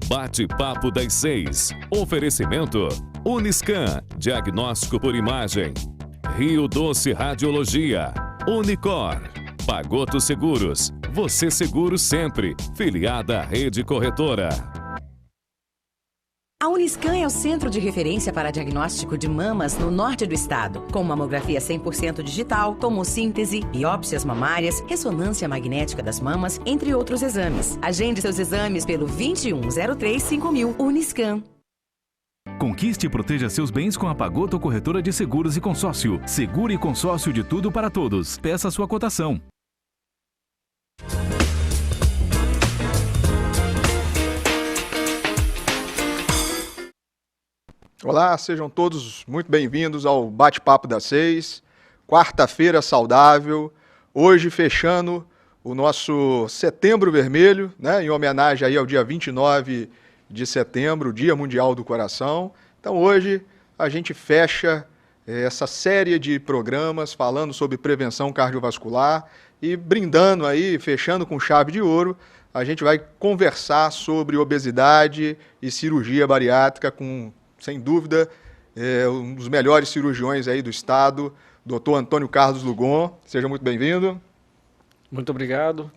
Bate-papo das 6. Oferecimento Uniscan, diagnóstico por imagem. Rio Doce Radiologia. Unicor. Pagoto Seguros. Você seguro sempre. Filiada à Rede Corretora. A Uniscan é o centro de referência para diagnóstico de mamas no norte do estado, com mamografia 100% digital, tomossíntese, biópsias mamárias, ressonância magnética das mamas, entre outros exames. Agende seus exames pelo 2103-5000 Uniscan. Conquiste e proteja seus bens com a Pagoto Corretora de Seguros e Consórcio. Seguro e consórcio de tudo para todos. Peça sua cotação. Olá, sejam todos muito bem-vindos ao Bate-Papo das 6, quarta-feira saudável, hoje fechando o nosso Setembro Vermelho, né, em homenagem aí ao dia 29 de setembro, Dia Mundial do Coração. Então hoje a gente fecha essa série de programas falando sobre prevenção cardiovascular e brindando aí, fechando com chave de ouro, a gente vai conversar sobre obesidade e cirurgia bariátrica com, sem dúvida, um dos melhores cirurgiões aí do estado, Dr. Antônio Carlos Lugon. Seja muito bem-vindo. Muito obrigado.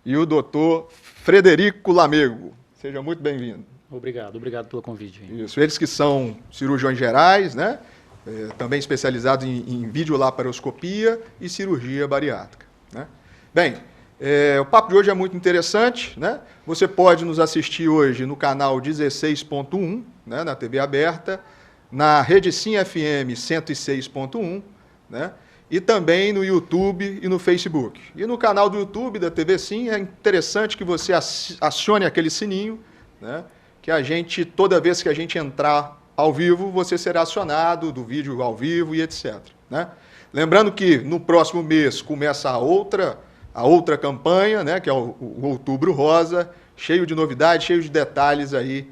E o Dr. Frederico Lamego. Seja muito bem-vindo. Obrigado pelo convite. Isso, eles que são cirurgiões gerais, né? Também especializados em videolaparoscopia e cirurgia bariátrica, né? Bem, o papo de hoje é muito interessante, né? Você pode nos assistir hoje no canal 16.1, né, na TV aberta, na Rede Sim FM 106.1, né, e também no YouTube e no Facebook. E no canal do YouTube da TV Sim é interessante que você acione aquele sininho, né, que a gente, toda vez que a gente entrar ao vivo, você será acionado do vídeo ao vivo e etc, né? Lembrando que no próximo mês começa a outra campanha, né, que é o Outubro Rosa, cheio de novidades, cheio de detalhes aí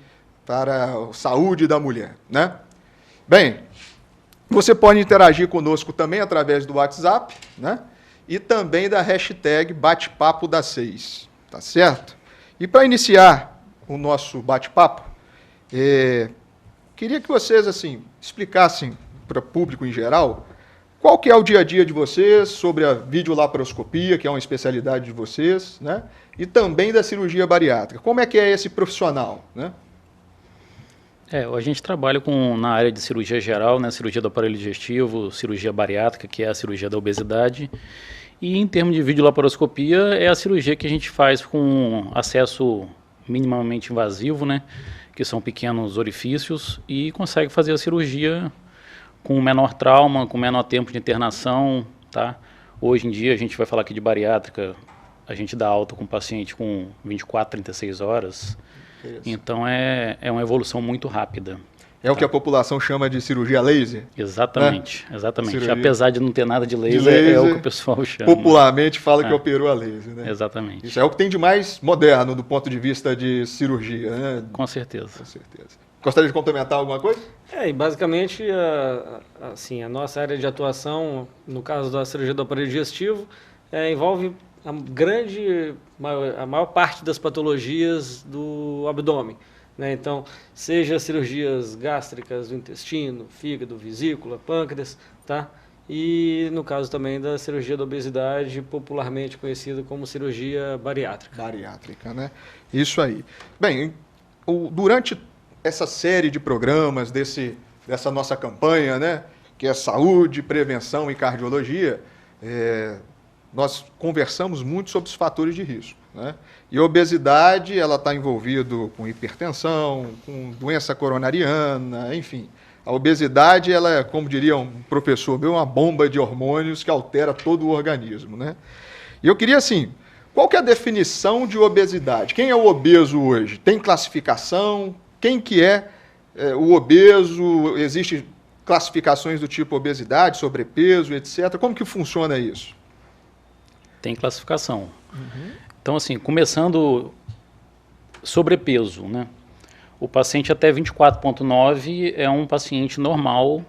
para a saúde da mulher, né? Bem, você pode interagir conosco também através do WhatsApp, né? E também da hashtag Bate-Papo das 6, tá certo? E para iniciar o nosso bate-papo, queria que vocês assim explicassem para o público em geral qual que é o dia a dia de vocês sobre a videolaparoscopia, que é uma especialidade de vocês, né? E também da cirurgia bariátrica. Como é que é esse profissional, né? A gente trabalha na área de cirurgia geral, né? Cirurgia do aparelho digestivo, cirurgia bariátrica, que é a cirurgia da obesidade. E em termos de videolaparoscopia, é a cirurgia que a gente faz com acesso minimamente invasivo, né? Que são pequenos orifícios, e consegue fazer a cirurgia com menor trauma, com menor tempo de internação, tá? Hoje em dia, a gente vai falar aqui de bariátrica, a gente dá alta com o paciente com 24, 36 horas. Isso. Então, é uma evolução muito rápida. É o que a população chama de cirurgia laser? Exatamente, né? Exatamente. Cirurgia. Apesar de não ter nada de laser, é o que o pessoal chama. Popularmente fala que operou a laser, né? Exatamente. Isso é o que tem de mais moderno do ponto de vista de cirurgia, né? Com certeza. Com certeza. Gostaria de complementar alguma coisa? E basicamente, assim, a nossa área de atuação, no caso da cirurgia do aparelho digestivo, envolve a maior parte das patologias do abdômen, né? Então, seja cirurgias gástricas do intestino, fígado, vesícula, pâncreas, tá? E no caso também da cirurgia da obesidade, popularmente conhecida como cirurgia bariátrica. Bariátrica, né? Isso aí. Bem, durante essa série de programas dessa nossa campanha, né, que é saúde, prevenção e cardiologia, nós conversamos muito sobre os fatores de risco, né? E a obesidade, ela está envolvida com hipertensão, com doença coronariana, enfim. A obesidade, ela é, como diria um professor meu, uma bomba de hormônios que altera todo o organismo, né? E eu queria, assim, qual que é a definição de obesidade? Quem é o obeso hoje? Tem classificação? Quem que é o obeso? Existem classificações do tipo obesidade, sobrepeso, etc. Como que funciona isso? Tem classificação. Uhum. Então, assim, começando sobrepeso, né? O paciente até 24,9 é um paciente normal,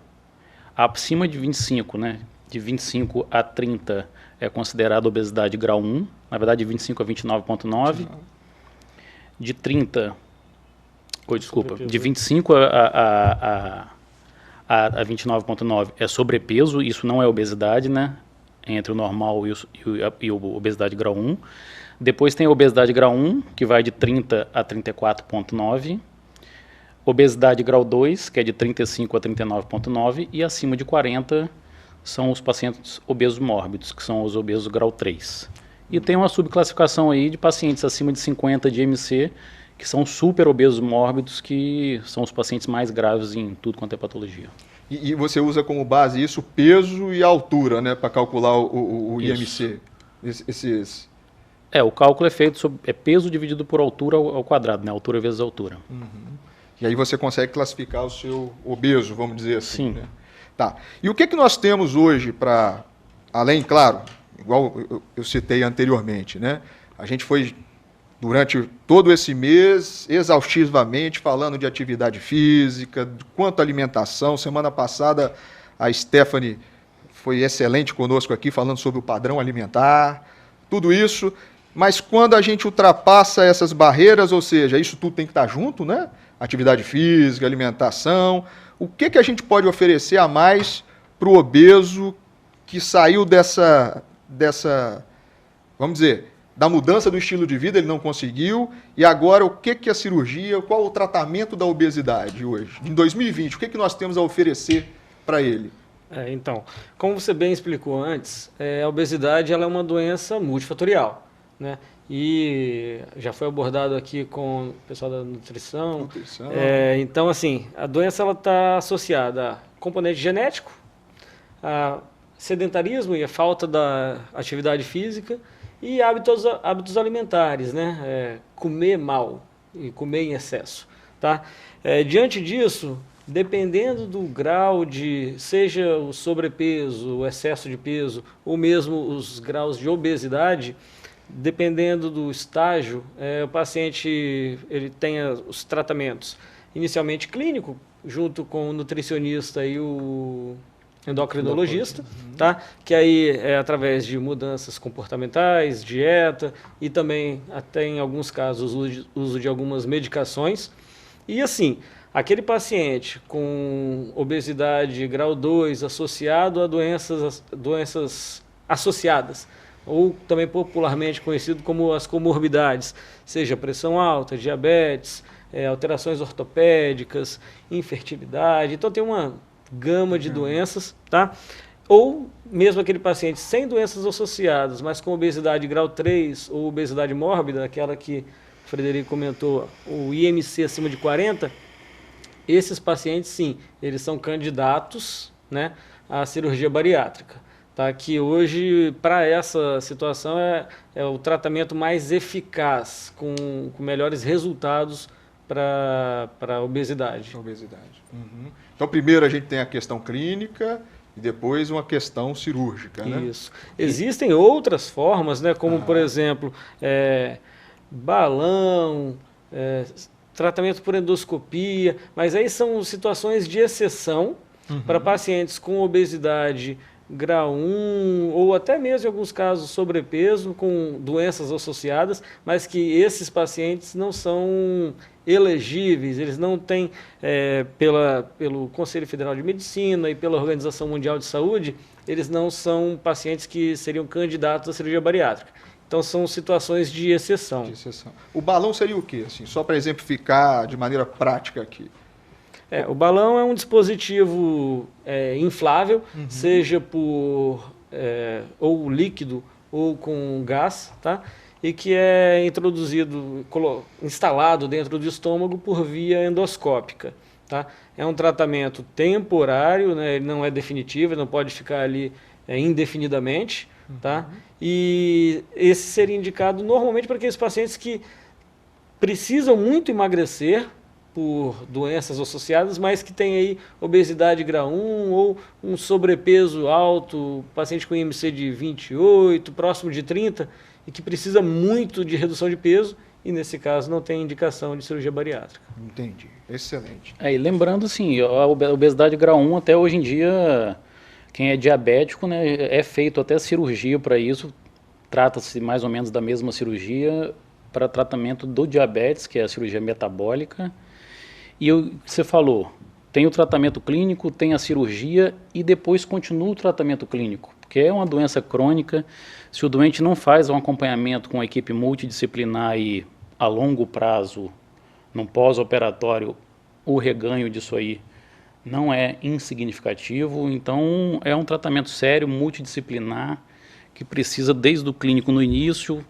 acima de 25, né? De 25 a 30 é considerado obesidade grau 1, na verdade de 25 a 29,9. De 30 Desculpa. De 25 a 29,9 é sobrepeso, isso não é obesidade, né? Entre o normal e o obesidade grau 1. Depois tem a obesidade grau 1, que vai de 30 a 34,9. Obesidade grau 2, que é de 35 a 39,9. E acima de 40 são os pacientes obesos mórbidos, que são os obesos grau 3. E tem uma subclassificação aí de pacientes acima de 50 de IMC, que são super obesos mórbidos, que são os pacientes mais graves em tudo quanto é patologia. E você usa como base isso peso e altura, né, para calcular o IMC? O cálculo é feito sobre peso dividido por altura ao quadrado, né, altura vezes altura. Uhum. E aí você consegue classificar o seu obeso, vamos dizer assim. Sim. Né? Tá. E o que nós temos hoje para, além, claro, igual eu citei anteriormente, né, a gente foi durante todo esse mês, exaustivamente, falando de atividade física, de quanto alimentação. Semana passada, a Stephanie foi excelente conosco aqui, falando sobre o padrão alimentar, tudo isso. Mas quando a gente ultrapassa essas barreiras, ou seja, isso tudo tem que estar junto, né? Atividade física, alimentação. O que a gente pode oferecer a mais para o obeso que saiu dessa, vamos dizer, da mudança do estilo de vida, ele não conseguiu, e agora o que a cirurgia, qual o tratamento da obesidade hoje? Em 2020, o que nós temos a oferecer para ele? Então, como você bem explicou antes, a obesidade ela é uma doença multifatorial, né? E já foi abordado aqui com o pessoal da nutrição. Então, assim, a doença está associada a componente genético, a sedentarismo e a falta da atividade física, e hábitos alimentares, né? Comer mal e comer em excesso. Tá? Diante disso, dependendo do grau de, seja o sobrepeso, o excesso de peso, ou mesmo os graus de obesidade, dependendo do estágio, o paciente ele tem os tratamentos inicialmente clínico, junto com o nutricionista e o endocrinologista, tá? Que aí é através de mudanças comportamentais, dieta e também até em alguns casos uso de algumas medicações. E assim, aquele paciente com obesidade grau 2 associado a doenças associadas, ou também popularmente conhecido como as comorbidades, seja pressão alta, diabetes, alterações ortopédicas, infertilidade, então tem uma gama de doenças, tá? Ou mesmo aquele paciente sem doenças associadas, mas com obesidade grau 3 ou obesidade mórbida, aquela que o Frederico comentou, o IMC acima de 40, esses pacientes, sim, eles são candidatos, né, à cirurgia bariátrica, tá? Que hoje, para essa situação, é o tratamento mais eficaz, com melhores resultados para a obesidade. Uhum. Então, primeiro a gente tem a questão clínica e depois uma questão cirúrgica, né? Isso. Existem outras formas, né? Como, por exemplo, balão, tratamento por endoscopia, mas aí são situações de exceção para pacientes com obesidade grau 1, ou até mesmo em alguns casos sobrepeso, com doenças associadas, mas que esses pacientes não são elegíveis, eles não têm, pelo Conselho Federal de Medicina e pela Organização Mundial de Saúde, eles não são pacientes que seriam candidatos à cirurgia bariátrica. Então, são situações de exceção. O balão seria o quê? Assim, só para exemplificar de maneira prática aqui. O balão é um dispositivo inflável, seja por ou líquido ou com gás, tá? E que é instalado dentro do estômago por via endoscópica. Tá? É um tratamento temporário, né? Ele não é definitivo, ele não pode ficar ali indefinidamente. Tá? E esse seria indicado normalmente para aqueles pacientes que precisam muito emagrecer por doenças associadas, mas que tem aí obesidade grau 1 ou um sobrepeso alto, paciente com IMC de 28, próximo de 30, e que precisa muito de redução de peso, e nesse caso não tem indicação de cirurgia bariátrica. Entendi, excelente. E lembrando, assim, a obesidade grau 1 até hoje em dia, quem é diabético, né, é feito até cirurgia para isso, trata-se mais ou menos da mesma cirurgia para tratamento do diabetes, que é a cirurgia metabólica. E você falou, tem o tratamento clínico, tem a cirurgia e depois continua o tratamento clínico, porque é uma doença crônica. Se o doente não faz um acompanhamento com a equipe multidisciplinar e a longo prazo, num pós-operatório, o reganho disso aí não é insignificativo. Então, é um tratamento sério, multidisciplinar, que precisa desde o clínico no início,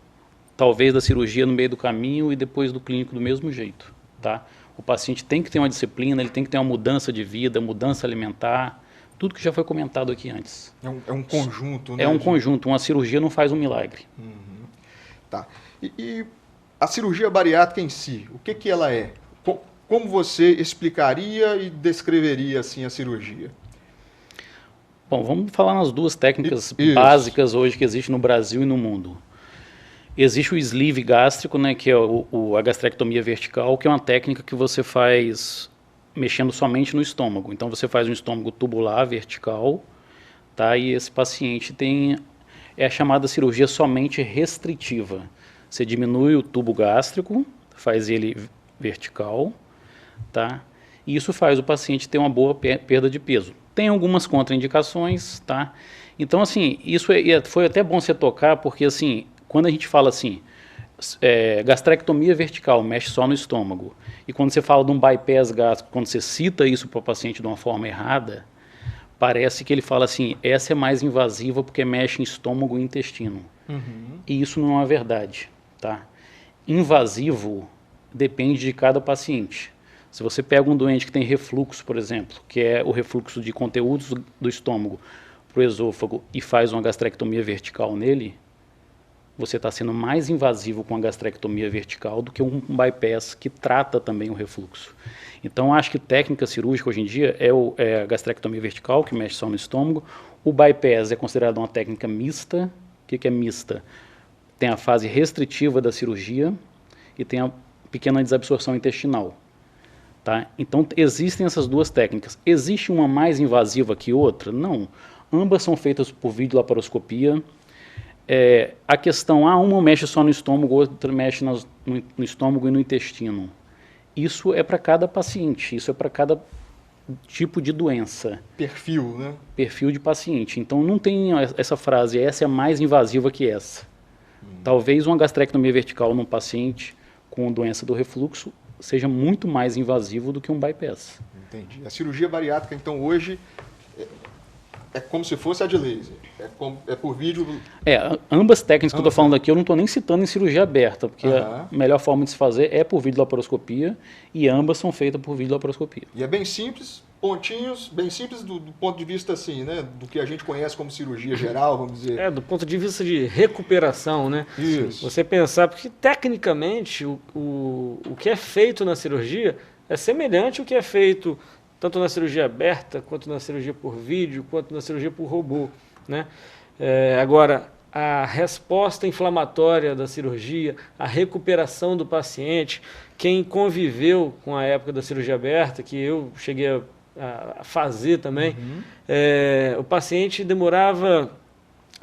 talvez da cirurgia no meio do caminho e depois do clínico do mesmo jeito, tá? O paciente tem que ter uma disciplina, ele tem que ter uma mudança de vida, mudança alimentar, tudo que já foi comentado aqui antes. É um conjunto, né? É um conjunto, uma cirurgia não faz um milagre. Uhum. Tá. E a cirurgia bariátrica em si, o que ela é? Como você explicaria e descreveria assim a cirurgia? Bom, vamos falar nas duas técnicas básicas hoje que existem no Brasil e no mundo. Existe o sleeve gástrico, né, que é a gastrectomia vertical, que é uma técnica que você faz mexendo somente no estômago. Então você faz um estômago tubular vertical, tá? E esse paciente é a chamada cirurgia somente restritiva. Você diminui o tubo gástrico, faz ele vertical, tá? E isso faz o paciente ter uma boa perda de peso. Tem algumas contraindicações, tá? Então, assim, isso foi até bom você tocar, porque, assim, quando a gente fala assim, gastrectomia vertical, mexe só no estômago, e quando você fala de um bypass gástrico, quando você cita isso para o paciente de uma forma errada, parece que ele fala assim, essa é mais invasiva porque mexe em estômago e intestino. Uhum. E isso não é verdade, tá? Invasivo depende de cada paciente. Se você pega um doente que tem refluxo, por exemplo, que é o refluxo de conteúdos do estômago para o esôfago e faz uma gastrectomia vertical nele, você está sendo mais invasivo com a gastrectomia vertical do que um bypass que trata também o refluxo. Então, acho que técnica cirúrgica hoje em dia é a gastrectomia vertical, que mexe só no estômago. O bypass é considerado uma técnica mista. O que é mista? Tem a fase restritiva da cirurgia e tem a pequena desabsorção intestinal. Tá? Então, existem essas duas técnicas. Existe uma mais invasiva que outra? Não. Ambas são feitas por videolaparoscopia. A questão, uma mexe só no estômago, outra mexe no estômago e no intestino. Isso é para cada paciente, isso é para cada tipo de doença. Perfil, né? Perfil de paciente. Então não tem essa frase, essa é mais invasiva que essa. Talvez uma gastrectomia vertical num paciente com doença do refluxo seja muito mais invasivo do que um bypass. Entendi. A cirurgia bariátrica, então, hoje é como se fosse a de laser. É por vídeo. Ambas técnicas que eu estou falando aqui, eu não estou nem citando em cirurgia aberta, porque a melhor forma de se fazer é por videolaparoscopia e ambas são feitas por videolaparoscopia. E é bem simples, pontinhos, bem simples do ponto de vista assim, né, do que a gente conhece como cirurgia geral, vamos dizer. Do ponto de vista de recuperação, né? Isso. Você pensar, porque tecnicamente o que é feito na cirurgia é semelhante ao que é feito tanto na cirurgia aberta, quanto na cirurgia por vídeo, quanto na cirurgia por robô, né? Agora, a resposta inflamatória da cirurgia, a recuperação do paciente, quem conviveu com a época da cirurgia aberta, que eu cheguei a fazer também, o paciente demorava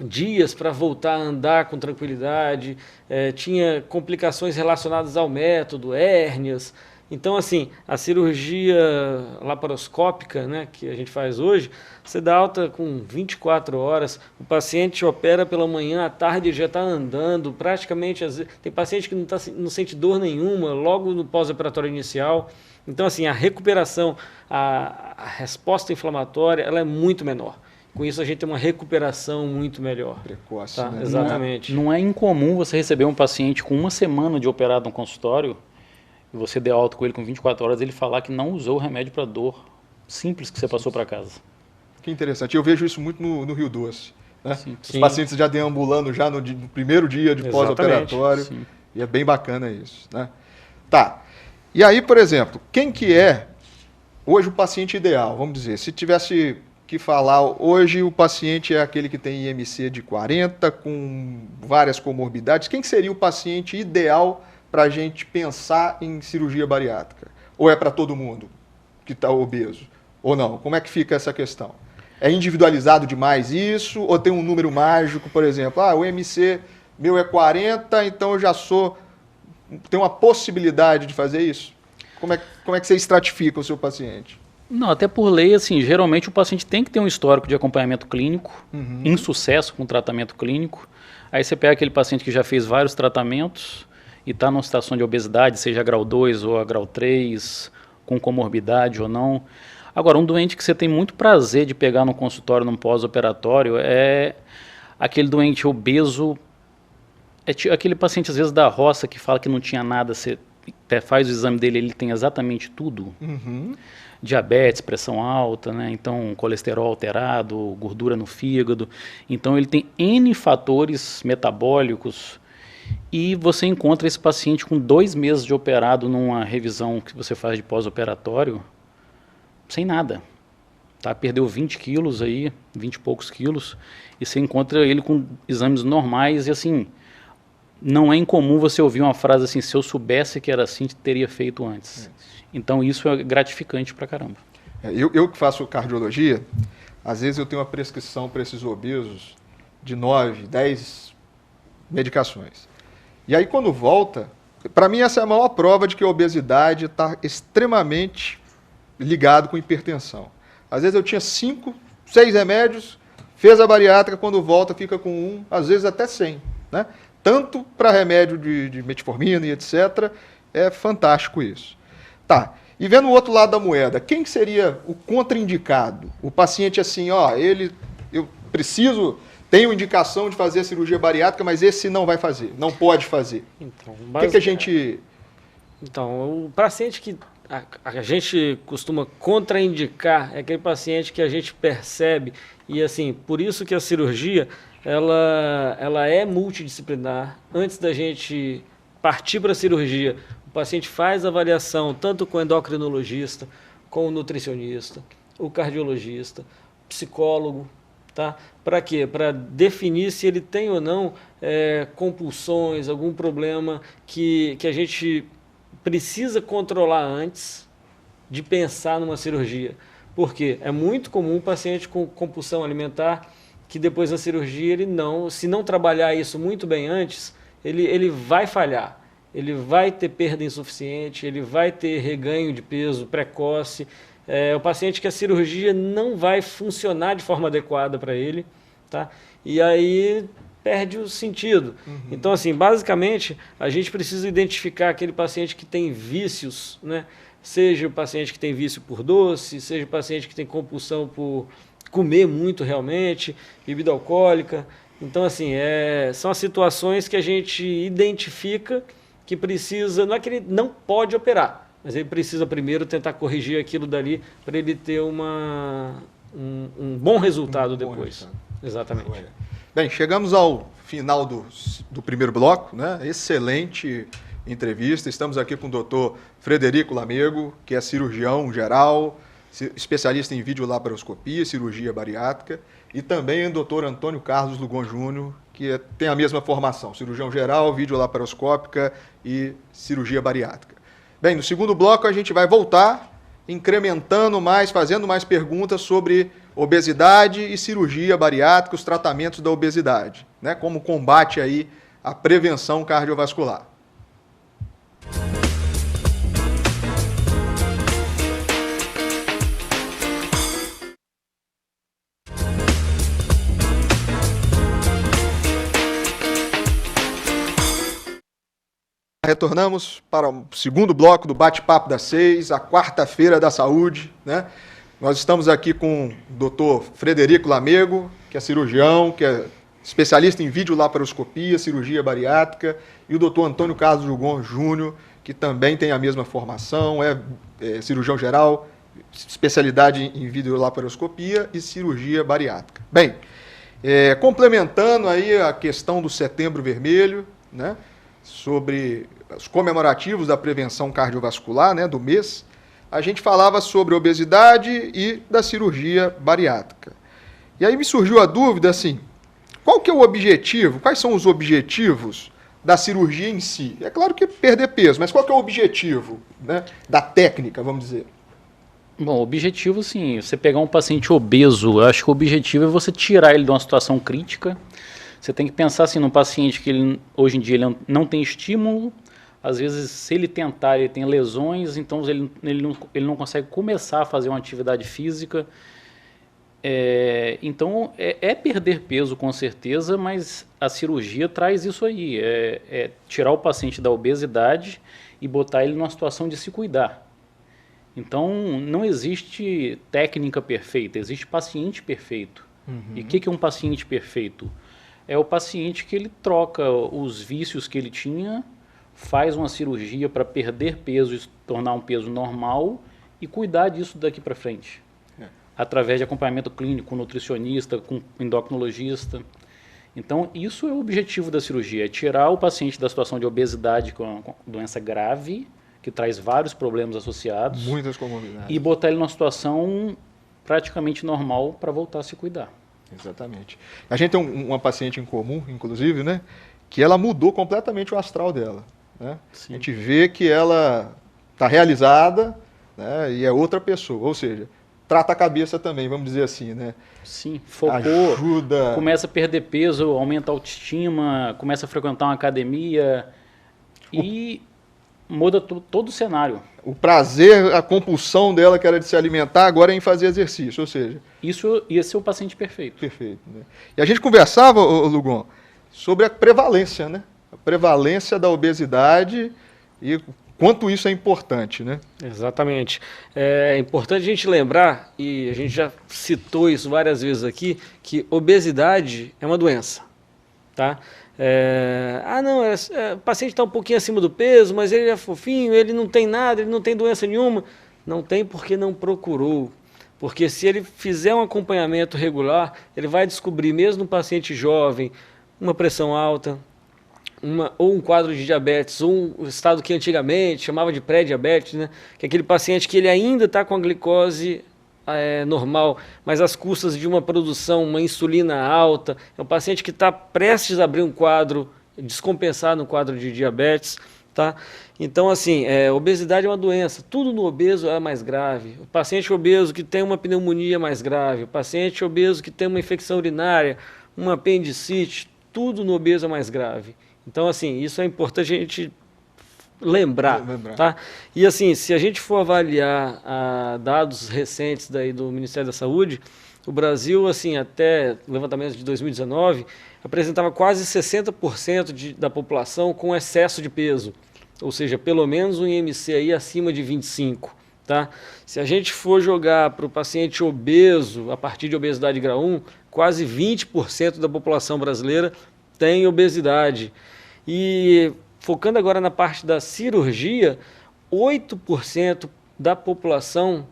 dias para voltar a andar com tranquilidade, tinha complicações relacionadas ao método, hérnias. Então, assim, a cirurgia laparoscópica, né, que a gente faz hoje, você dá alta com 24 horas, o paciente opera pela manhã, à tarde já está andando, praticamente, tem paciente que não sente dor nenhuma, logo no pós-operatório inicial. Então, assim, a recuperação, a resposta inflamatória, ela é muito menor. Com isso, a gente tem uma recuperação muito melhor. Precoce, tá? né? Exatamente. Não é incomum você receber um paciente com uma semana de operado no consultório, e você der alta com ele com 24 horas, ele falar que não usou o remédio para dor simples que você passou para casa. Que interessante. Eu vejo isso muito no Rio Doce. Né? Sim. Os pacientes já deambulando já no primeiro dia de pós-operatório. E é bem bacana isso. Né? Tá. E aí, por exemplo, quem que é hoje o paciente ideal? Vamos dizer, se tivesse que falar, hoje o paciente é aquele que tem IMC de 40, com várias comorbidades. Quem seria o paciente ideal para a gente pensar em cirurgia bariátrica? Ou é para todo mundo que está obeso? Ou não? Como é que fica essa questão? É individualizado demais isso? Ou tem um número mágico, por exemplo? O IMC meu é 40, então eu já tenho uma possibilidade de fazer isso? Como é que você estratifica o seu paciente? Não, até por lei, assim, geralmente o paciente tem que ter um histórico de acompanhamento clínico, insucesso com tratamento clínico. Aí você pega aquele paciente que já fez vários tratamentos e está numa situação de obesidade, seja grau 2 ou a grau 3, com comorbidade ou não. Agora, um doente que você tem muito prazer de pegar no consultório, num pós-operatório, é aquele doente obeso, aquele paciente, às vezes, da roça que fala que não tinha nada, você faz o exame dele, ele tem exatamente tudo. Diabetes, pressão alta, né? Então colesterol alterado, gordura no fígado. Então ele tem N fatores metabólicos e você encontra esse paciente com 2 meses de operado numa revisão que você faz de pós-operatório, sem nada. Tá? Perdeu 20 quilos aí, 20 e poucos quilos, e você encontra ele com exames normais e assim, não é incomum você ouvir uma frase assim, se eu soubesse que era assim, teria feito antes. Então isso é gratificante pra caramba. Eu que faço cardiologia, às vezes eu tenho uma prescrição para esses obesos de 9, 10 medicações. E aí quando volta, para mim essa é a maior prova de que a obesidade está extremamente ligado com hipertensão. Às vezes eu tinha 5, 6 remédios, fez a bariátrica, quando volta fica com 1, às vezes até 100, né? Tanto para remédio de metformina e etc. É fantástico isso. Tá, e vendo o outro lado da moeda, quem seria o contraindicado? O paciente assim, eu tenho indicação de fazer a cirurgia bariátrica, mas esse não vai fazer, não pode fazer. Então, o que a gente... Então, o paciente que a gente costuma contraindicar é aquele paciente que a gente percebe, e assim, por isso que a cirurgia, ela é multidisciplinar. Antes da gente partir para a cirurgia, o paciente faz avaliação tanto com o endocrinologista, com o nutricionista, o cardiologista, psicólogo, tá? Para quê? Para definir se ele tem ou não compulsões, algum problema que a gente precisa controlar antes de pensar numa cirurgia. Porque é muito comum um paciente com compulsão alimentar que depois da cirurgia, se não trabalhar isso muito bem antes, ele vai falhar. Ele vai ter perda insuficiente, ele vai ter reganho de peso precoce. O paciente que a cirurgia não vai funcionar de forma adequada para ele, tá? E aí perde o sentido. Então, assim, basicamente, a gente precisa identificar aquele paciente que tem vícios, né? Seja o paciente que tem vício por doce, seja o paciente que tem compulsão por comer muito realmente, bebida alcoólica. Então, assim, são as situações que a gente identifica que precisa, não é que ele não pode operar, mas ele precisa primeiro tentar corrigir aquilo dali para ele ter um bom resultado depois. Exatamente. Bem, chegamos ao final do primeiro bloco, né? Excelente entrevista. Estamos aqui com o Dr. Frederico Lamego, que é cirurgião geral, especialista em videolaparoscopia, cirurgia bariátrica, e também o Dr. Antônio Carlos Lugon Júnior, que tem a mesma formação, cirurgião geral, videolaparoscópica e cirurgia bariátrica. Bem, no segundo bloco a gente vai voltar incrementando mais, fazendo mais perguntas sobre obesidade e cirurgia bariátrica, os tratamentos da obesidade, né? Como combate aí a prevenção cardiovascular. Retornamos para o segundo bloco do Bate-Papo das 6, a quarta-feira da saúde, né? Nós estamos aqui com o Dr. Frederico Lamego, que é cirurgião, que é especialista em videolaparoscopia, cirurgia bariátrica, e o Dr. Antônio Carlos Lugon Júnior, que também tem a mesma formação, é cirurgião geral, especialidade em videolaparoscopia e cirurgia bariátrica. Bem, complementando aí a questão do Setembro Vermelho, né? Sobre os comemorativos da prevenção cardiovascular, né, do mês, a gente falava sobre obesidade e da cirurgia bariátrica. E aí me surgiu a dúvida, assim, qual que é o objetivo, quais são os objetivos da cirurgia em si? É claro que perder peso, mas qual que é o objetivo, né, da técnica, vamos dizer? Bom, o objetivo, sim, você pegar um paciente obeso, eu acho que o objetivo é você tirar ele de uma situação crítica. Você tem que pensar assim, num paciente que hoje em dia ele não tem estímulo, às vezes, se ele tentar, ele tem lesões, então ele não consegue começar a fazer uma atividade física. Então, é perder peso com certeza, mas a cirurgia traz isso aí, tirar o paciente da obesidade e botar ele numa situação de se cuidar. Então, não existe técnica perfeita, existe paciente perfeito. E o que é um paciente perfeito? É o paciente que ele troca os vícios que ele tinha, faz uma cirurgia para perder peso e se tornar um peso normal e cuidar disso daqui para frente. Através de acompanhamento clínico, com nutricionista, com endocrinologista. Então, isso é o objetivo da cirurgia, é tirar o paciente da situação de obesidade com doença grave, que traz vários problemas associados. Muitas comorbidades. E botar ele numa situação praticamente normal para voltar a se cuidar. Exatamente. A gente tem uma paciente em comum, inclusive, né, que ela mudou completamente o astral dela. Né? A gente vê que ela está realizada, né, e é outra pessoa, ou seja, trata a cabeça também, vamos dizer assim, né? Sim, focou, ajuda, começa a perder peso, aumenta a autoestima, começa a frequentar uma academia e muda todo o cenário. O prazer, a compulsão dela, que era de se alimentar, agora é em fazer exercício, ou seja... Isso ia ser o paciente perfeito. Perfeito. Né? E a gente conversava, Lugon, sobre a prevalência, né? A prevalência da obesidade e quanto isso é importante, né? Exatamente. É importante a gente lembrar, e a gente já citou isso várias vezes aqui, que obesidade é uma doença, tá? O paciente está um pouquinho acima do peso, mas ele é fofinho, ele não tem nada, ele não tem doença nenhuma. Não tem porque não procurou. Porque se ele fizer um acompanhamento regular, ele vai descobrir, mesmo no paciente jovem, uma pressão alta, ou um quadro de diabetes, ou um estado que antigamente chamava de pré-diabetes, né? Que é aquele paciente que ele ainda está com a glicose normal, mas às custas de uma produção, uma insulina alta. É um paciente que está prestes a abrir um quadro, descompensar no quadro de diabetes. Tá? Então, assim, obesidade é uma doença. Tudo no obeso é mais grave. O paciente obeso que tem uma pneumonia é mais grave. O paciente obeso que tem uma infecção urinária, uma apendicite, tudo no obeso é mais grave. Então, assim, isso é importante a gente lembrar. Tá? E, assim, se a gente for avaliar dados recentes daí do Ministério da Saúde, o Brasil, assim, até o levantamento de 2019, apresentava quase 60% da população com excesso de peso. Ou seja, pelo menos um IMC aí acima de 25. Tá? Se a gente for jogar para o paciente obeso, a partir de obesidade grau 1, quase 20% da população brasileira tem obesidade. E focando agora na parte da cirurgia, 8% da população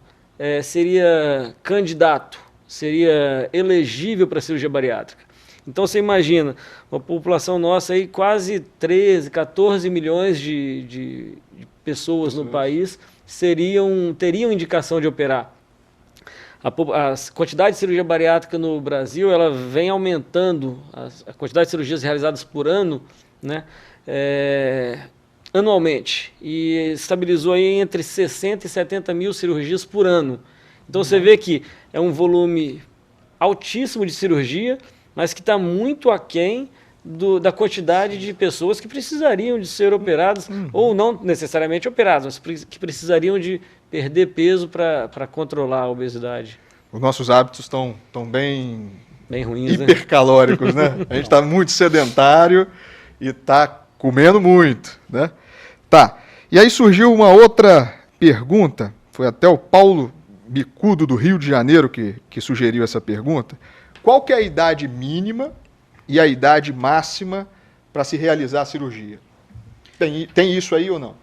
seria candidato, seria elegível para a cirurgia bariátrica. Então você imagina, uma população nossa aí, quase 13, 14 milhões de pessoas no país teriam indicação de operar. A quantidade de cirurgia bariátrica no Brasil, ela vem aumentando, a quantidade de cirurgias realizadas por ano, né, anualmente, e estabilizou aí entre 60 e 70 mil cirurgias por ano. Então você vê que é um volume altíssimo de cirurgia, mas que está muito aquém da quantidade de pessoas que precisariam de ser operadas, ou não necessariamente operadas, mas que precisariam de perder peso para controlar a obesidade. Os nossos hábitos estão bem ruins, hipercalóricos, né? A gente está muito sedentário e está comendo muito, né? Tá. E aí surgiu uma outra pergunta, foi até o Paulo Bicudo, do Rio de Janeiro, que sugeriu essa pergunta. Qual que é a idade mínima e a idade máxima para se realizar a cirurgia? Tem isso aí ou não?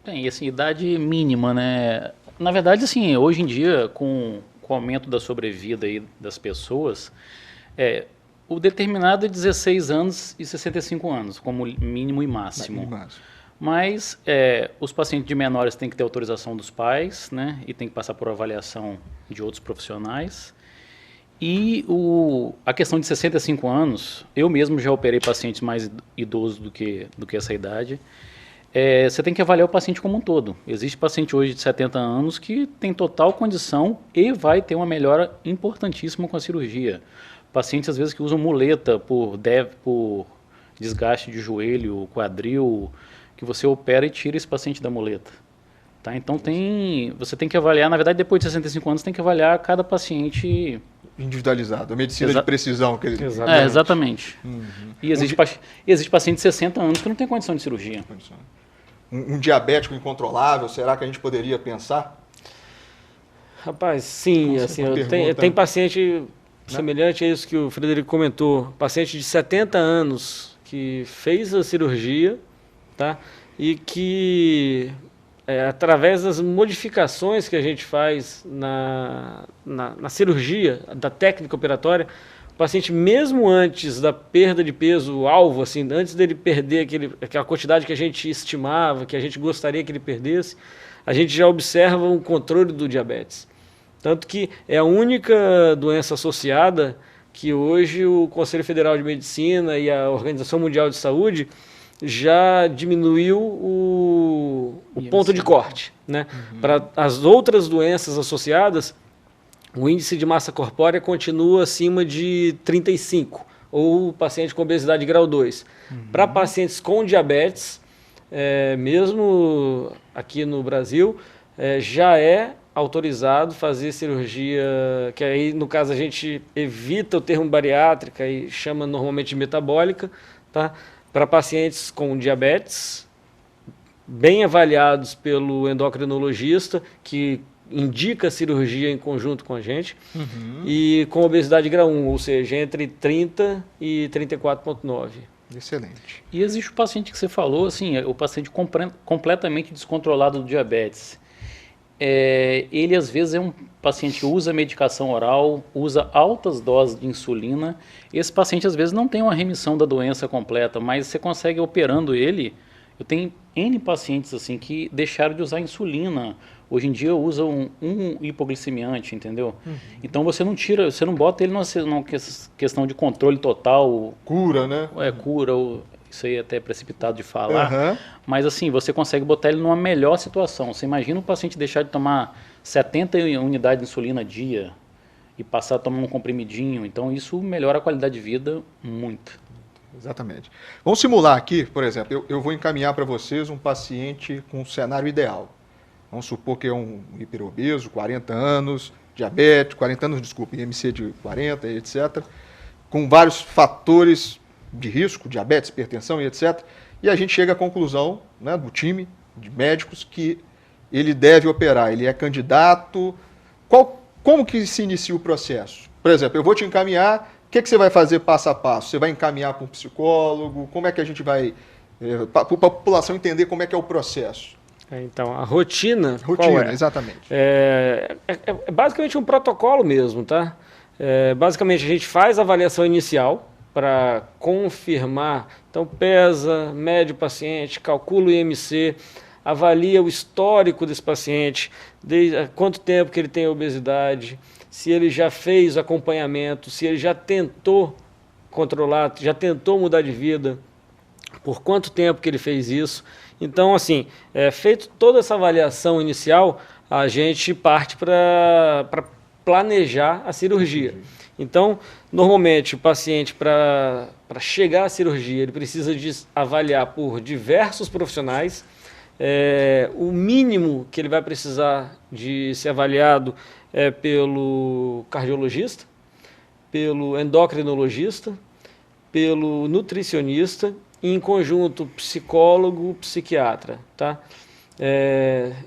Tem, assim, idade mínima, né? Na verdade, assim, hoje em dia, com o aumento da sobrevida aí das pessoas, o determinado é 16 anos e 65 anos, como mínimo e máximo. Mas os pacientes de menores têm que ter autorização dos pais, né? E tem que passar por avaliação de outros profissionais. E a questão de 65 anos, eu mesmo já operei pacientes mais idosos do que essa idade. Você tem que avaliar o paciente como um todo. Existe paciente hoje de 70 anos que tem total condição e vai ter uma melhora importantíssima com a cirurgia. Pacientes, às vezes, que usam muleta por desgaste de joelho, quadril, que você opera e tira esse paciente da muleta. Tá? Então você tem que avaliar, na verdade, depois de 65 anos, tem que avaliar cada paciente individualizado, a medicina de precisão. Que ele... Exatamente. E existe paciente de 60 anos que não tem condição de cirurgia. Um diabético incontrolável, será que a gente poderia pensar? Rapaz, sim, assim, tem paciente semelhante a isso que o Frederico comentou, paciente de 70 anos que fez a cirurgia, tá? E que, através das modificações que a gente faz na cirurgia, da técnica operatória, o paciente, mesmo antes da perda de peso alvo, assim, antes dele perder aquela quantidade que a gente estimava, que a gente gostaria que ele perdesse, a gente já observa um controle do diabetes. Tanto que é a única doença associada que hoje o Conselho Federal de Medicina e a Organização Mundial de Saúde já diminuiu o ponto de corte, né? Para as outras doenças associadas, o índice de massa corpórea continua acima de 35, ou paciente com obesidade grau 2. Para pacientes com diabetes, mesmo aqui no Brasil, já é autorizado fazer cirurgia, que aí no caso a gente evita o termo bariátrica e chama normalmente de metabólica, tá? Para pacientes com diabetes, bem avaliados pelo endocrinologista, que indica a cirurgia em conjunto com a gente, e com obesidade grau 1, ou seja, entre 30 e 34,9. Excelente. E existe o paciente que você falou, assim, o paciente completamente descontrolado do diabetes. Ele às vezes é um paciente que usa medicação oral, usa altas doses de insulina. Esse paciente às vezes não tem uma remissão da doença completa, mas você consegue operando ele. Eu tenho N pacientes assim que deixaram de usar insulina. Hoje em dia usam um hipoglicemiante, entendeu? Então você não tira, você não bota ele numa questão de controle total. Cura, né? Cura, isso aí é até precipitado de falar, mas assim, você consegue botar ele numa melhor situação. Você imagina o paciente deixar de tomar 70 unidades de insulina a dia e passar a tomar um comprimidinho, então isso melhora a qualidade de vida muito. Exatamente. Vamos simular aqui, por exemplo, eu vou encaminhar para vocês um paciente com um cenário ideal. Vamos supor que é um hiperobeso, 40 anos, diabético, 40 anos, desculpa, IMC de 40, etc., com vários fatores de risco, diabetes, hipertensão e etc. E a gente chega à conclusão, né, do time de médicos que ele deve operar, ele é candidato. Como que se inicia o processo? Por exemplo, eu vou te encaminhar, o que você vai fazer passo a passo? Você vai encaminhar para um psicólogo? Como é que a gente vai, para a população entender como é que é o processo? Então, a rotina qual é? Exatamente. É basicamente um protocolo mesmo, tá? Basicamente a gente faz a avaliação inicial, para confirmar, então pesa, mede o paciente, calcula o IMC, avalia o histórico desse paciente, desde quanto tempo que ele tem obesidade, se ele já fez acompanhamento, se ele já tentou controlar, já tentou mudar de vida, por quanto tempo que ele fez isso. Então, assim, feito toda essa avaliação inicial, a gente parte para planejar a cirurgia. Então, normalmente, o paciente, para chegar à cirurgia, ele precisa avaliar por diversos profissionais. O mínimo que ele vai precisar de ser avaliado é pelo cardiologista, pelo endocrinologista, pelo nutricionista e, em conjunto, psicólogo, psiquiatra, tá?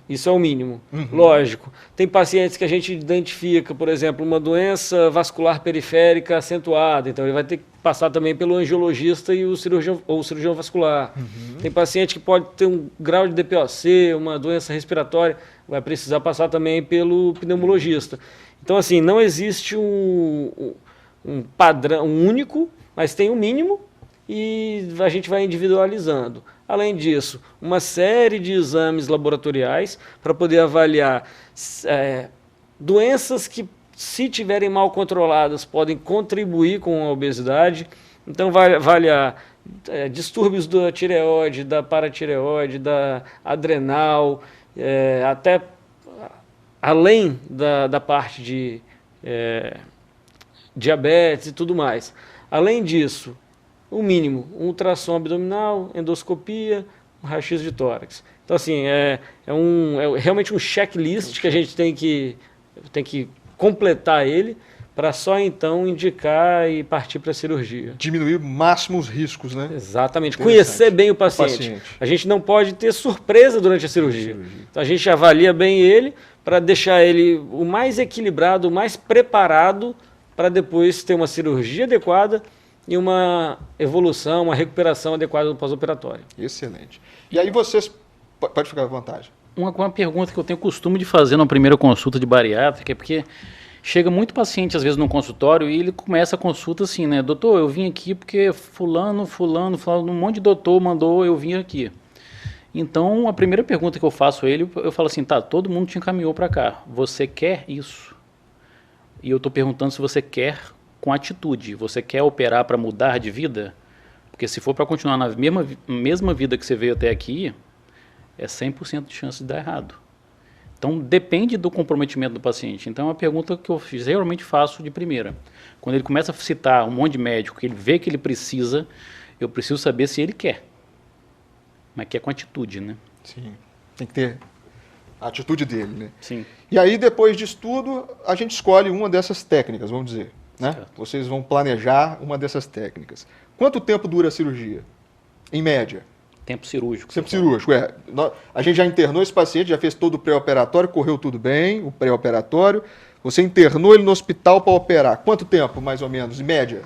Isso é o mínimo. Lógico, tem pacientes que a gente identifica, por exemplo, uma doença vascular periférica acentuada, então ele vai ter que passar também pelo angiologista e o cirurgião vascular. Tem paciente que pode ter um grau de DPOC, uma doença respiratória, vai precisar passar também pelo pneumologista. Então, assim, não existe um padrão único, mas tem um mínimo e a gente vai individualizando. Além disso, uma série de exames laboratoriais para poder avaliar doenças que, se tiverem mal controladas, podem contribuir com a obesidade. Então, vai avaliar distúrbios da tireoide, da paratireoide, da adrenal, até além da parte de diabetes e tudo mais. Além disso, o mínimo, um ultrassom abdominal, endoscopia, um raio-x de tórax. Então, assim, é realmente um checklist que a gente tem que completar ele para só então indicar e partir para a cirurgia. Diminuir o máximo os riscos, né? Exatamente. Conhecer bem o paciente. A gente não pode ter surpresa durante a cirurgia. Então, a gente avalia bem ele para deixar ele o mais equilibrado, o mais preparado para depois ter uma cirurgia adequada e uma evolução, uma recuperação adequada do pós-operatório. Excelente. E aí vocês... Pode ficar à vontade. Uma pergunta que eu tenho costume de fazer na primeira consulta de bariátrica é porque chega muito paciente, às vezes, no consultório e ele começa a consulta assim, né? Doutor, eu vim aqui porque fulano, um monte de doutor mandou eu vim aqui. Então, a primeira pergunta que eu faço a ele, eu falo assim, tá, todo mundo te encaminhou para cá. Você quer isso? E eu estou perguntando se você quer com atitude. Você quer operar para mudar de vida? Porque se for para continuar na mesma vida que você veio até aqui, é 100% de chance de dar errado. Então, depende do comprometimento do paciente. Então, é uma pergunta que eu geralmente faço de primeira. Quando ele começa a citar um monte de médico, que ele vê que ele precisa, eu preciso saber se ele quer. Mas quer com atitude, né? Sim, tem que ter a atitude dele, né? Sim. E aí, depois disso tudo, a gente escolhe uma dessas técnicas, vamos dizer, né? Certo. Vocês vão planejar uma dessas técnicas. Quanto tempo dura a cirurgia? Em média? Tempo cirúrgico. Tempo cirúrgico, é. A gente já internou esse paciente, já fez todo o pré-operatório, correu tudo bem, o pré-operatório. Você internou ele no hospital para operar. Quanto tempo, mais ou menos, em média,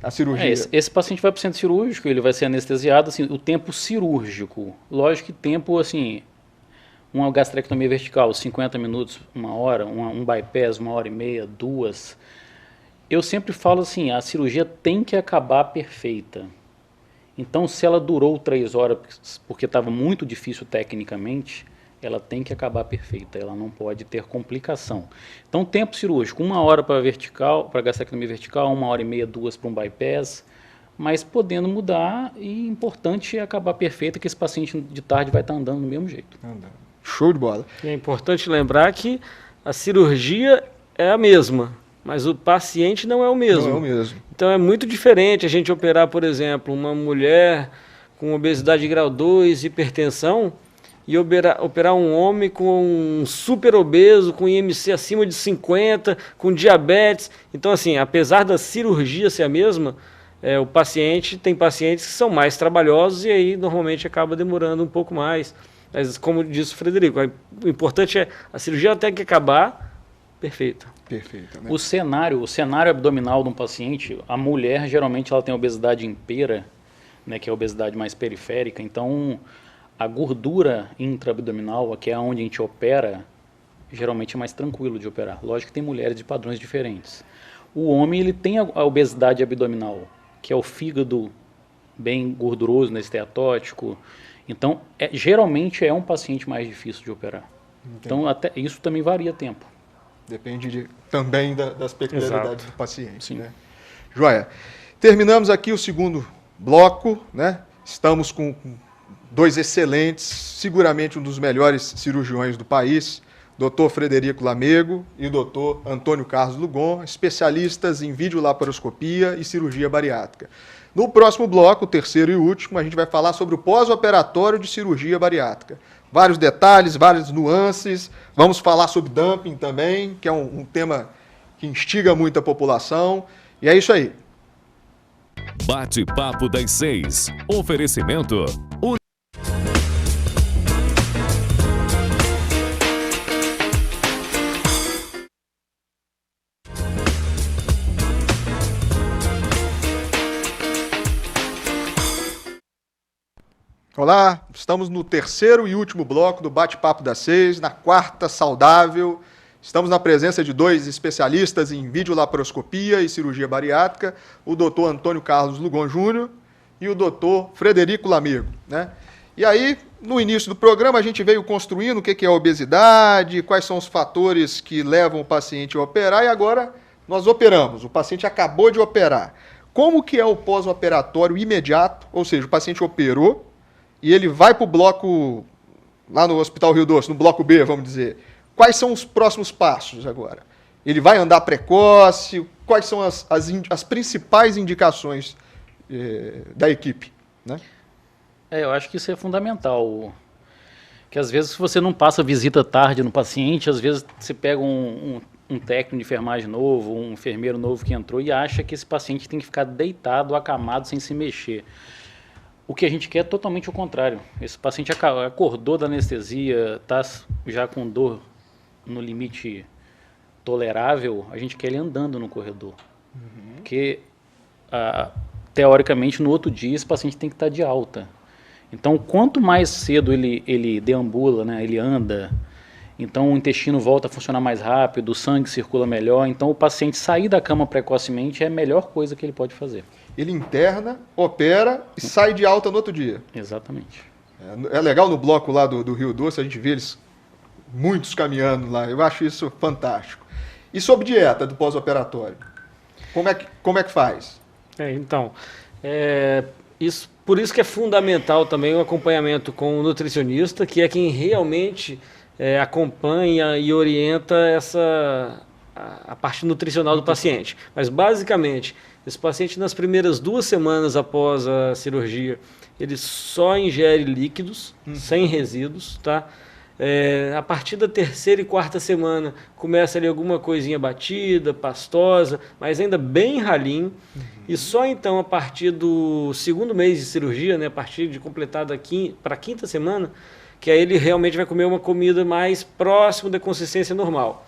a cirurgia? Esse paciente vai para o centro cirúrgico, ele vai ser anestesiado, assim, o tempo cirúrgico. Lógico que tempo, assim, uma gastrectomia vertical, 50 minutos, 1 hora, um bypass, 1h30, 2. Eu sempre falo assim, a cirurgia tem que acabar perfeita. Então, se ela durou 3 horas porque estava muito difícil tecnicamente, ela tem que acabar perfeita, ela não pode ter complicação. Então, tempo cirúrgico, 1 hora para vertical, para gastrectomia vertical, 1h30, 2 para um bypass, mas podendo mudar, e importante é acabar perfeita, que esse paciente de tarde vai estar andando do mesmo jeito. Show de bola. E é importante lembrar que a cirurgia é a mesma, mas o paciente não é o mesmo. Não é o mesmo. Então é muito diferente a gente operar, por exemplo, uma mulher com obesidade de grau 2, hipertensão, e operar um homem com um super obeso, com IMC acima de 50, com diabetes. Então, assim, apesar da cirurgia ser a mesma, tem pacientes que são mais trabalhosos e aí normalmente acaba demorando um pouco mais. Mas, como disse o Frederico, o importante é a cirurgia até que acabar perfeita. Perfeito, né? O cenário abdominal de um paciente, a mulher geralmente ela tem obesidade impera, né, que é a obesidade mais periférica, então a gordura intraabdominal, que é onde a gente opera, geralmente é mais tranquilo de operar. Lógico que tem mulheres de padrões diferentes. O homem ele tem a obesidade abdominal, que é o fígado bem gorduroso, né, esteatótico. Então, geralmente é um paciente mais difícil de operar. Entendi. Então, até isso também varia tempo. Depende também das peculiaridades do paciente. Sim. Né? Joia. Terminamos aqui o segundo bloco, né? Estamos com 2 excelentes, seguramente um dos melhores cirurgiões do país, Dr. Frederico Lamego e o Dr. Antônio Carlos Lugon, especialistas em videolaparoscopia e cirurgia bariátrica. No próximo bloco, o terceiro e último, a gente vai falar sobre o pós-operatório de cirurgia bariátrica. Vários detalhes, várias nuances. Vamos falar sobre dumping também, que é um tema que instiga muito a população. E é isso aí. Bate-papo das 6. Oferecimento. Olá, estamos no terceiro e último bloco do Bate-Papo das 6, na quarta saudável. Estamos na presença de 2 especialistas em videolaparoscopia e cirurgia bariátrica, o Dr. Antônio Carlos Lugon Júnior e o Dr. Frederico Lamego, né? E aí, no início do programa, a gente veio construindo o que é a obesidade, quais são os fatores que levam o paciente a operar, e agora nós operamos, o paciente acabou de operar. Como que é o pós-operatório imediato, ou seja, o paciente operou, e ele vai para o bloco, lá no Hospital Rio Doce, no bloco B, vamos dizer. Quais são os próximos passos agora? Ele vai andar precoce? Quais são as principais indicações da equipe, né? Eu acho que isso é fundamental. Que às vezes, se você não passa visita tarde no paciente, às vezes você pega um técnico de enfermagem novo, um enfermeiro novo que entrou e acha que esse paciente tem que ficar deitado, acamado, sem se mexer. O que a gente quer é totalmente o contrário. Esse paciente acordou da anestesia, está já com dor no limite tolerável, a gente quer ele andando no corredor. Porque, teoricamente, no outro dia, esse paciente tem que estar de alta. Então, quanto mais cedo ele deambula, né, ele anda, então o intestino volta a funcionar mais rápido, o sangue circula melhor, então o paciente sair da cama precocemente é a melhor coisa que ele pode fazer. Ele interna, opera e sai de alta no outro dia. Exatamente. É legal no bloco lá do Rio Doce, a gente vê eles, muitos caminhando lá, eu acho isso fantástico. E sobre dieta do pós-operatório? Como é que faz? Por isso que é fundamental também o acompanhamento com o nutricionista, que é quem realmente acompanha e orienta a parte nutricional do paciente. Mas, basicamente, esse paciente, nas primeiras 2 semanas após a cirurgia, ele só ingere líquidos, sem resíduos, tá? A partir da 3ª e 4ª semana, começa ali alguma coisinha batida, pastosa, mas ainda bem ralinho. E só então, a partir do 2º mês de cirurgia, né, a partir de completada para a 5ª semana, que aí ele realmente vai comer uma comida mais próxima da consistência normal.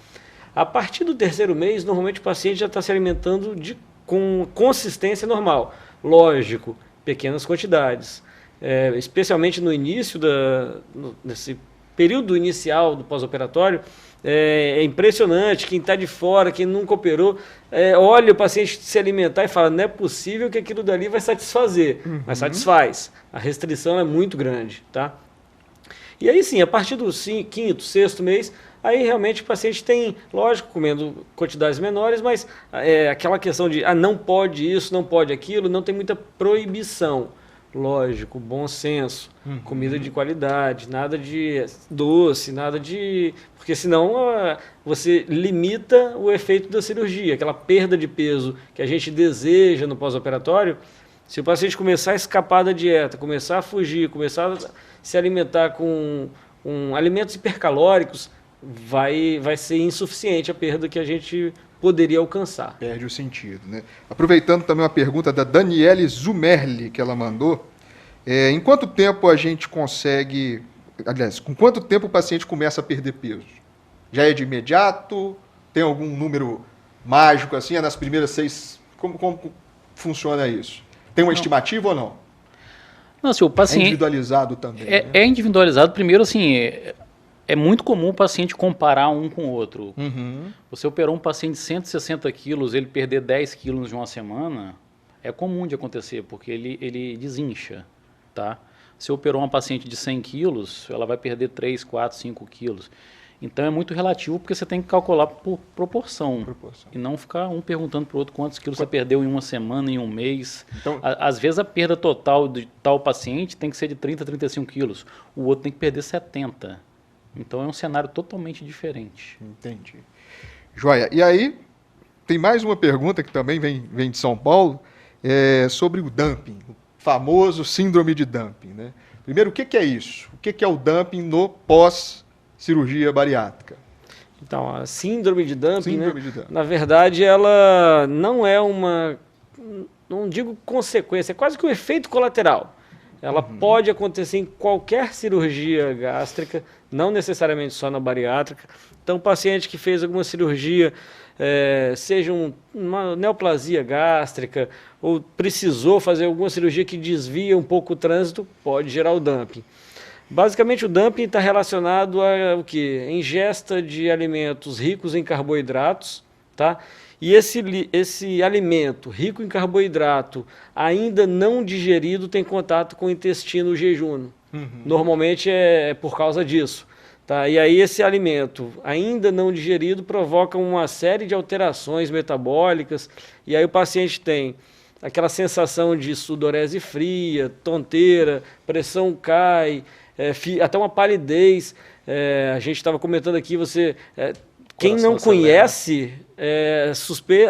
A partir do 3º mês, normalmente o paciente já está se alimentando com consistência normal. Lógico, pequenas quantidades. Especialmente no início, nesse período inicial do pós-operatório, é impressionante. Quem está de fora, quem nunca operou, olha o paciente se alimentar e fala, não é possível que aquilo dali vai satisfazer. Mas satisfaz. A restrição é muito grande, tá? E aí sim, a partir do 5º, 6º mês, aí realmente o paciente tem, lógico, comendo quantidades menores, mas aquela questão de não pode isso, não pode aquilo, não tem muita proibição. Lógico, bom senso, comida de qualidade, nada de doce, nada de... Porque senão você limita o efeito da cirurgia, aquela perda de peso que a gente deseja no pós-operatório. Se o paciente começar a escapar da dieta, começar a fugir, começar a se alimentar com alimentos hipercalóricos, vai ser insuficiente a perda que a gente poderia alcançar. Perde o sentido, né? Aproveitando também uma pergunta da Daniele Zumerli, que ela mandou, em quanto tempo a gente consegue... Aliás, com quanto tempo o paciente começa a perder peso? Já é de imediato? Tem algum número mágico assim? É nas primeiras 6... Como funciona isso? Tem uma estimativa ou não? Não, assim, o paciente... É individualizado também, né? É individualizado. Primeiro, assim... É muito comum o paciente comparar um com o outro. Você operou um paciente de 160 quilos, ele perder 10 quilos em uma semana, é comum de acontecer, porque ele desincha, tá? Se operou uma paciente de 100 quilos, ela vai perder 3, 4, 5 quilos. Então é muito relativo, porque você tem que calcular por proporção. E não ficar um perguntando para o outro quantos quilos você perdeu em uma semana, em um mês. Então, às vezes a perda total de tal paciente tem que ser de 30, 35 quilos. O outro tem que perder 70. Então é um cenário totalmente diferente. Entendi. Joia. E aí, tem mais uma pergunta que também vem de São Paulo, sobre o dumping, o famoso síndrome de dumping, né? Primeiro, o que é isso? O que é o dumping no pós-cirurgia bariátrica? Então, a síndrome de dumping, na verdade, ela não é não digo consequência, é quase que um efeito colateral. Ela pode acontecer em qualquer cirurgia gástrica, não necessariamente só na bariátrica. Então, o paciente que fez alguma cirurgia, seja uma neoplasia gástrica, ou precisou fazer alguma cirurgia que desvia um pouco o trânsito, pode gerar o dumping. Basicamente, o dumping está relacionado ao quê? Ingesta de alimentos ricos em carboidratos, tá? E esse alimento rico em carboidrato, ainda não digerido, tem contato com o intestino jejuno. Normalmente é por causa disso. Tá? E aí esse alimento, ainda não digerido, provoca uma série de alterações metabólicas, e aí o paciente tem aquela sensação de sudorese fria, tonteira, pressão cai, até uma palidez. A gente estava comentando aqui, quem não conhece,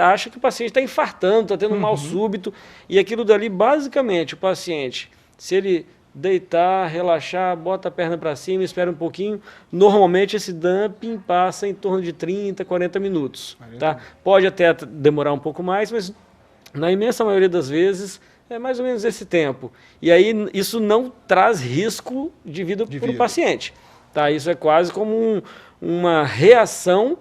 acha que o paciente está infartando, está tendo um mal súbito, e aquilo dali, basicamente, o paciente, se ele deitar, relaxar, bota a perna para cima, espera um pouquinho. Normalmente esse dumping passa em torno de 30, 40 minutos. Tá? Pode até demorar um pouco mais, mas na imensa maioria das vezes é mais ou menos esse tempo. E aí isso não traz risco de vida para o paciente. Tá? Isso é quase como uma reação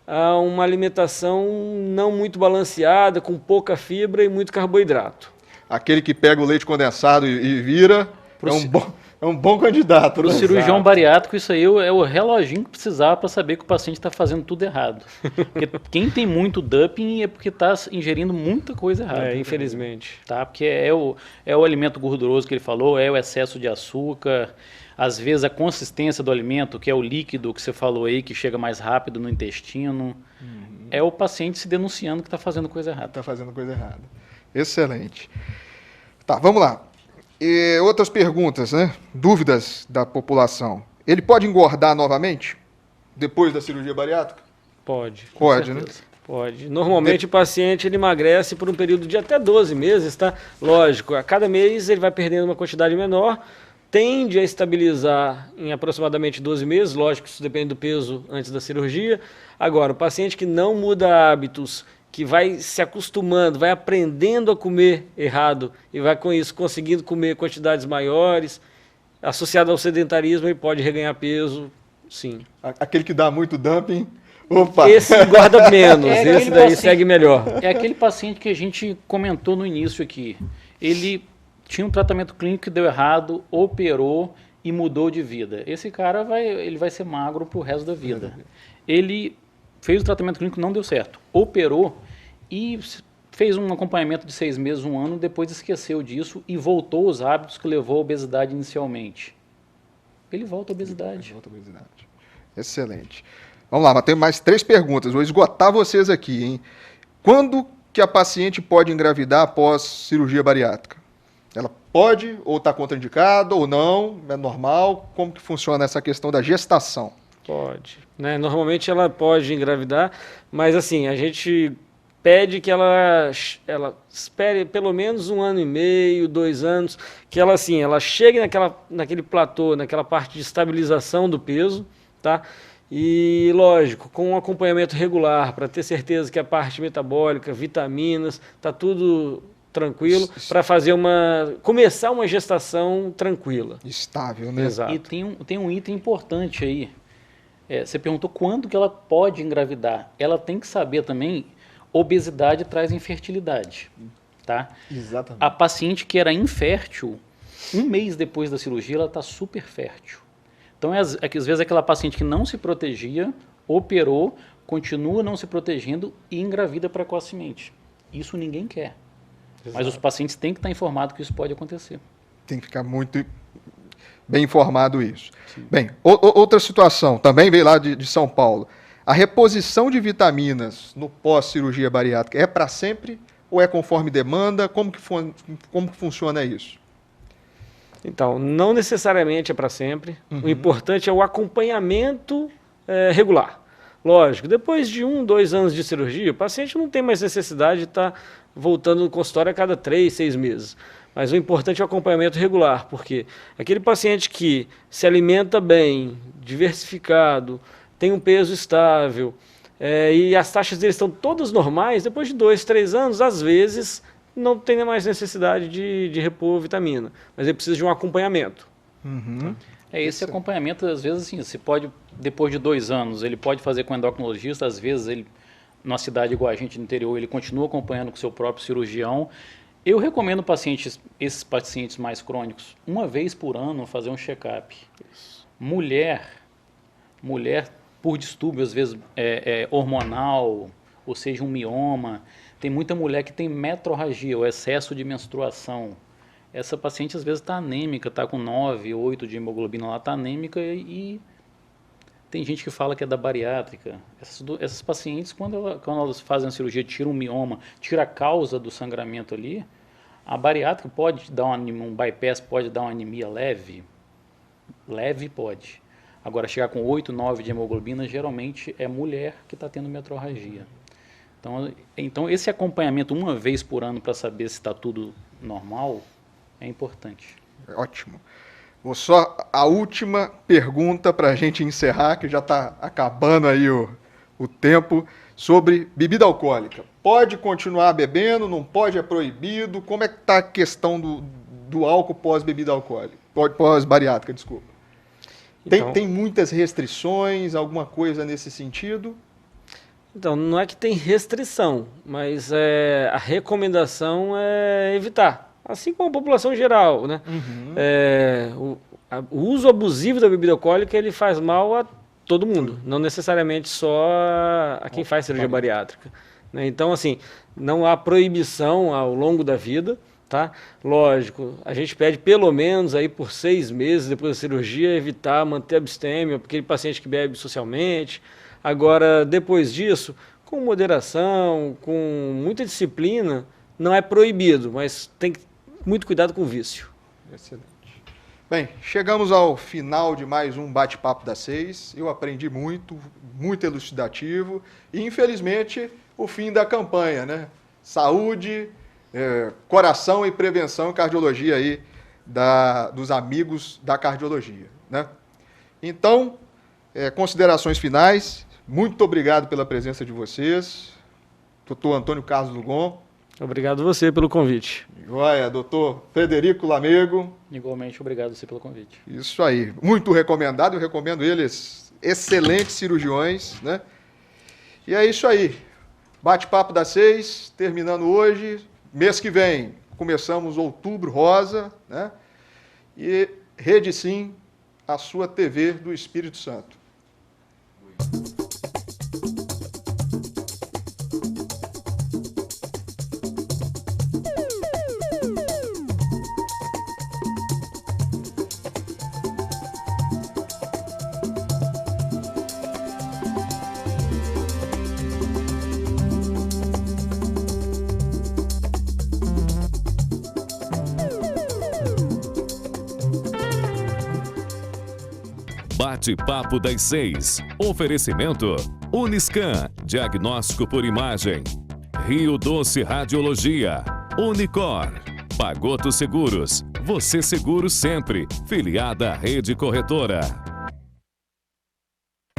a uma alimentação não muito balanceada, com pouca fibra e muito carboidrato. Aquele que pega o leite condensado e vira é um bom candidato. Para o cirurgião bariátrico, isso aí é o reloginho que precisava para saber que o paciente está fazendo tudo errado. Porque quem tem muito dumping é porque está ingerindo muita coisa errada. Infelizmente. Tá? Porque é o alimento gorduroso que ele falou, é o excesso de açúcar, às vezes a consistência do alimento, que é o líquido que você falou aí, que chega mais rápido no intestino. É o paciente se denunciando que está fazendo coisa errada. Está fazendo coisa errada. Excelente. Tá, vamos lá. E outras perguntas, né? Dúvidas da população. Ele pode engordar novamente depois da cirurgia bariátrica? Pode. Pode, né? Pode. Normalmente o paciente ele emagrece por um período de até 12 meses, tá? Lógico, a cada mês ele vai perdendo uma quantidade menor, tende a estabilizar em aproximadamente 12 meses, lógico, isso depende do peso antes da cirurgia. Agora, o paciente que não muda hábitos, que vai se acostumando, vai aprendendo a comer errado e vai com isso conseguindo comer quantidades maiores, associado ao sedentarismo, ele pode reganhar peso, sim. Aquele que dá muito dumping, opa! Esse engorda menos, esse daí segue melhor. É aquele paciente que a gente comentou no início aqui. Ele tinha um tratamento clínico que deu errado, operou e mudou de vida. Esse cara vai ser magro pro resto da vida. Ele fez o tratamento clínico, não deu certo. Operou e fez um acompanhamento de 6 meses, 1 ano, depois esqueceu disso e voltou aos hábitos que levou à obesidade inicialmente. Ele volta à obesidade. Excelente. Vamos lá, mas tem mais 3 perguntas. Vou esgotar vocês aqui, hein? Quando que a paciente pode engravidar após cirurgia bariátrica? Ela pode, ou está contraindicada, ou não? É normal? Como que funciona essa questão da gestação? Pode. Né? Normalmente ela pode engravidar, mas assim, a gente pede que ela espere pelo menos 1 ano e meio, 2 anos, que ela chegue naquele platô, naquela parte de estabilização do peso, tá? E, lógico, com um acompanhamento regular, para ter certeza que a parte metabólica, vitaminas, está tudo tranquilo, para começar uma gestação tranquila. Estável, né? Exato. E tem um item importante aí. Você perguntou quando que ela pode engravidar. Ela tem que saber também, obesidade traz infertilidade, tá? Exatamente. A paciente que era infértil, 1 mês depois da cirurgia, ela está super fértil. Então, às vezes, aquela paciente que não se protegia, operou, continua não se protegendo e engravida precocemente. Isso ninguém quer. Exato. Mas os pacientes têm que estar informados que isso pode acontecer. Tem que ficar muito bem informado isso. Sim. Bem, outra situação, também veio lá de São Paulo. A reposição de vitaminas no pós-cirurgia bariátrica é para sempre ou é conforme demanda? Como que funciona isso? Então, não necessariamente é para sempre. O importante é o acompanhamento regular. Lógico, depois de 1, 2 anos de cirurgia, o paciente não tem mais necessidade de estar voltando no consultório a cada 3, 6 meses. Mas o importante é o acompanhamento regular, porque aquele paciente que se alimenta bem, diversificado, tem um peso estável, e as taxas dele estão todas normais, depois de 2, 3 anos, às vezes, não tem mais necessidade de repor vitamina, mas ele precisa de um acompanhamento. Esse acompanhamento, às vezes, assim, você pode, depois de 2 anos, ele pode fazer com o endocrinologista, às vezes, ele, numa cidade igual a gente no interior, ele continua acompanhando com o seu próprio cirurgião. Eu recomendo esses pacientes mais crônicos, 1 vez por ano, fazer um check-up. Mulher, por distúrbio, às vezes, hormonal, ou seja, um mioma. Tem muita mulher que tem metrorragia, o excesso de menstruação. Essa paciente, às vezes, está anêmica, está com 9, 8 de hemoglobina, ela está anêmica e tem gente que fala que é da bariátrica. Essas pacientes, quando elas fazem a cirurgia, tiram um mioma, tira a causa do sangramento ali, a bariátrica pode dar um bypass, pode dar uma anemia leve. Leve pode. Agora, chegar com 8, 9 de hemoglobina, geralmente é mulher que está tendo metrorragia. Então, esse acompanhamento 1 vez por ano para saber se está tudo normal é importante. Ótimo. Vou só a última pergunta para a gente encerrar, que já está acabando aí o tempo, sobre bebida alcoólica. Pode continuar bebendo, não pode, é proibido? Como é que está a questão do álcool pós-bebida alcoólica? Pós-bariátrica, desculpa. Então, Tem muitas restrições, alguma coisa nesse sentido? Então, não é que tem restrição, mas a recomendação é evitar, assim como a população geral, né? O uso abusivo da bebida alcoólica, ele faz mal a todo mundo, não necessariamente só a quem faz cirurgia bariátrica, né? Então, assim, não há proibição ao longo da vida, tá? Lógico, a gente pede pelo menos aí por 6 meses depois da cirurgia evitar, manter a abstêmia, porque aquele paciente que bebe socialmente. Agora, depois disso, com moderação, com muita disciplina, não é proibido, mas tem muito cuidado com o vício. Excelente. Bem, chegamos ao final de mais um Bate-Papo das 6. Eu aprendi muito, muito elucidativo e, infelizmente, o fim da campanha, né? Saúde, coração e prevenção em cardiologia aí dos amigos da cardiologia, né? Então, considerações finais. Muito obrigado pela presença de vocês. Doutor Antônio Carlos Lugon. Obrigado você pelo convite. Joia, doutor Frederico Lamego. Igualmente, obrigado você pelo convite. Isso aí, muito recomendado, eu recomendo eles, excelentes cirurgiões, né? E é isso aí, Bate-Papo das 6, terminando hoje, mês que vem, começamos Outubro Rosa, né? E Rede Sim, a sua TV do Espírito Santo. Bate-Papo das 6. Oferecimento Uniscan, diagnóstico por imagem. Rio Doce Radiologia. Unicor. Pagoto Seguros. Você seguro sempre. Filiada à Rede Corretora.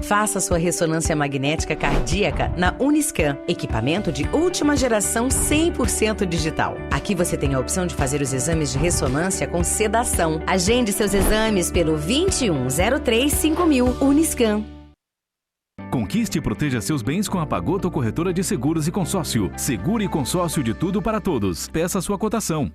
Faça sua ressonância magnética cardíaca na Uniscan, equipamento de última geração 100% digital. Aqui você tem a opção de fazer os exames de ressonância com sedação. Agende seus exames pelo 2103-5000 Uniscan. Conquiste e proteja seus bens com a Pagoto Corretora de Seguros e Consórcio. Seguro e consórcio de tudo para todos. Peça sua cotação.